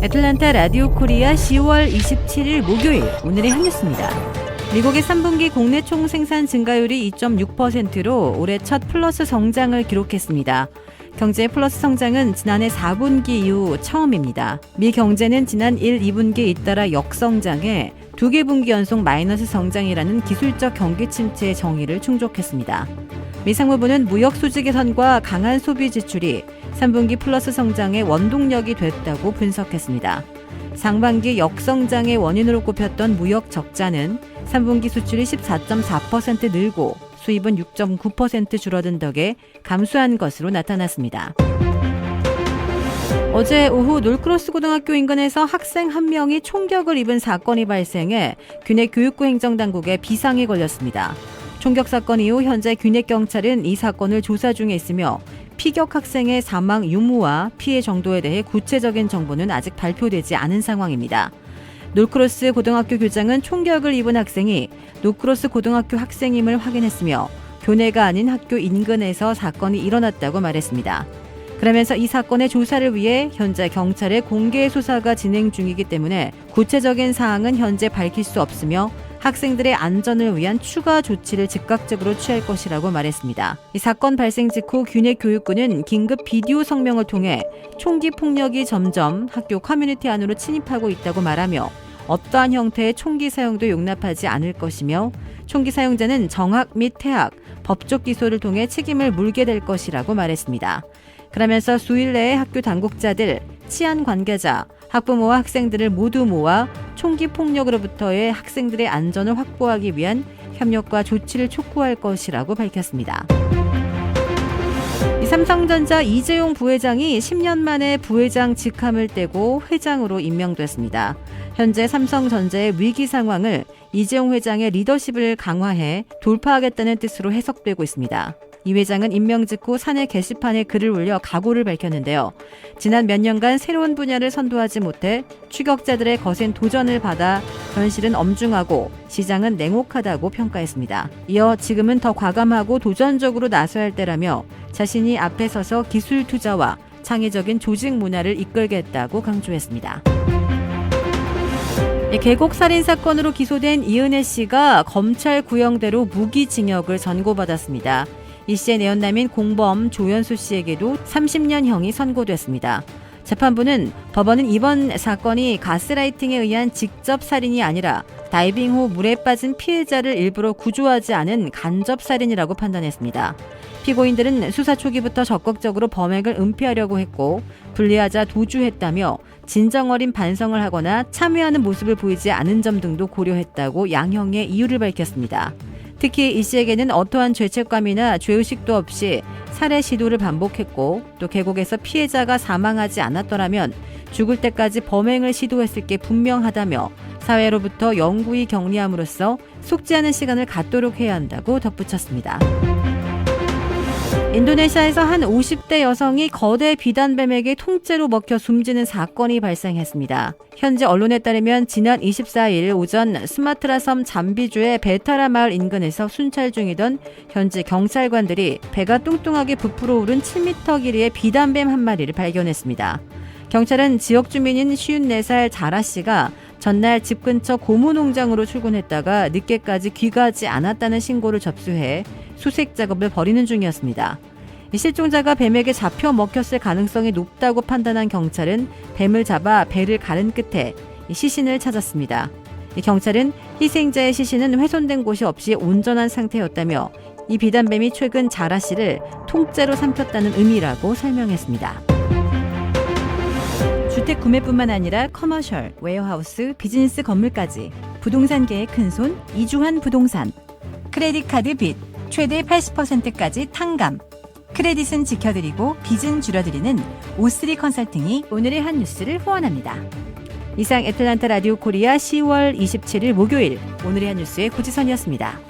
애틀랜타 라디오 코리아 10월 27일 목요일 오늘의 한 뉴스입니다. 미국의 3분기 국내 총생산 증가율이 2.6%로 올해 첫 플러스 성장을 기록했습니다. 경제의 플러스 성장은 지난해 4분기 이후 처음입니다. 미 경제는 지난 1, 2분기 잇따라 역성장해 2개 분기 연속 마이너스 성장이라는 기술적 경기 침체의 정의를 충족했습니다. 미 상무부는 무역 수지 개선과 강한 소비 지출이 3분기 플러스 성장의 원동력이 됐다고 분석했습니다. 상반기 역성장의 원인으로 꼽혔던 무역 적자는 3분기 수출이 14.4% 늘고 수입은 6.9% 줄어든 덕에 감소한 것으로 나타났습니다. 어제 오후 놀크로스 고등학교 인근에서 학생 1명이 총격을 입은 사건이 발생해 균액 교육부 행정당국에 비상이 걸렸습니다. 총격 사건 이후 현재 균액 경찰은 이 사건을 조사 중에 있으며 피격 학생의 사망 유무와 피해 정도에 대해 구체적인 정보는 아직 발표되지 않은 상황입니다. 놀크로스 고등학교 교장은 총격을 입은 학생이 놀크로스 고등학교 학생임을 확인했으며 교내가 아닌 학교 인근에서 사건이 일어났다고 말했습니다. 그러면서 이 사건의 조사를 위해 현재 경찰의 공개 수사가 진행 중이기 때문에 구체적인 사항은 현재 밝힐 수 없으며 학생들의 안전을 위한 추가 조치를 즉각적으로 취할 것이라고 말했습니다. 이 사건 발생 직후 균액 교육부는 긴급 비디오 성명을 통해 총기 폭력이 점점 학교 커뮤니티 안으로 침입하고 있다고 말하며 어떠한 형태의 총기 사용도 용납하지 않을 것이며 총기 사용자는 정학 및 퇴학, 법적 기소를 통해 책임을 물게 될 것이라고 말했습니다. 그러면서 수일 내에 학교 당국자들, 치안 관계자, 학부모와 학생들을 모두 모아 총기 폭력으로부터의 학생들의 안전을 확보하기 위한 협력과 조치를 촉구할 것이라고 밝혔습니다. 삼성전자 이재용 부회장이 10년 만에 부회장 직함을 떼고 회장으로 임명됐습니다. 현재 삼성전자의 위기 상황을 이재용 회장의 리더십을 강화해 돌파하겠다는 뜻으로 해석되고 있습니다. 이 회장은 임명 직후 사내 게시판에 글을 올려 각오를 밝혔는데요. 지난 몇 년간 새로운 분야를 선도하지 못해 추격자들의 거센 도전을 받아 현실은 엄중하고 시장은 냉혹하다고 평가했습니다. 이어 지금은 더 과감하고 도전적으로 나서야 할 때라며 자신이 앞에 서서 기술 투자와 창의적인 조직 문화를 이끌겠다고 강조했습니다. 계곡 살인 사건으로 기소된 이은혜 씨가 검찰 구형대로 무기징역을 선고받았습니다. 이 씨의 내연남인 공범 조연수 씨에게도 30년형이 선고됐습니다. 재판부는 법원은 이번 사건이 가스라이팅에 의한 직접 살인이 아니라 다이빙 후 물에 빠진 피해자를 일부러 구조하지 않은 간접 살인이라고 판단했습니다. 피고인들은 수사 초기부터 적극적으로 범행을 은폐하려고 했고 불리하자 도주했다며 진정 어린 반성을 하거나 참여하는 모습을 보이지 않은 점 등도 고려했다고 양형의 이유를 밝혔습니다. 특히 이 씨에게는 어떠한 죄책감이나 죄의식도 없이 살해 시도를 반복했고 또 계곡에서 피해자가 사망하지 않았더라면 죽을 때까지 범행을 시도했을 게 분명하다며 사회로부터 영구히 격리함으로써 속지 않은 시간을 갖도록 해야 한다고 덧붙였습니다. 인도네시아에서 한 50대 여성이 거대 비단뱀에게 통째로 먹혀 숨지는 사건이 발생했습니다. 현지 언론에 따르면 지난 24일 오전 스마트라 섬 잠비주의 베타라 마을 인근에서 순찰 중이던 현지 경찰관들이 배가 뚱뚱하게 부풀어 오른 7m 길이의 비단뱀 한 마리를 발견했습니다. 경찰은 지역 주민인 54살 자라 씨가 전날 집 근처 고무 농장으로 출근했다가 늦게까지 귀가하지 않았다는 신고를 접수해 수색 작업을 벌이는 중이었습니다. 실종자가 뱀에게 잡혀 먹혔을 가능성이 높다고 판단한 경찰은 뱀을 잡아 배를 가른 끝에 시신을 찾았습니다. 경찰은 희생자의 시신은 훼손된 곳이 없이 온전한 상태였다며 이 비단뱀이 최근 자라 씨를 통째로 삼켰다는 의미라고 설명했습니다. 주택 구매뿐만 아니라 커머셜, 웨어하우스, 비즈니스 건물까지 부동산계의 큰손 이주환 부동산. 크레딧 카드 빚 최대 80%까지 탕감. 크레딧은 지켜드리고 빚은 줄여드리는 O3 컨설팅이 오늘의 한 뉴스를 후원합니다. 이상 애틀랜타 라디오 코리아 10월 27일 목요일 오늘의 한 뉴스의 고지선이었습니다.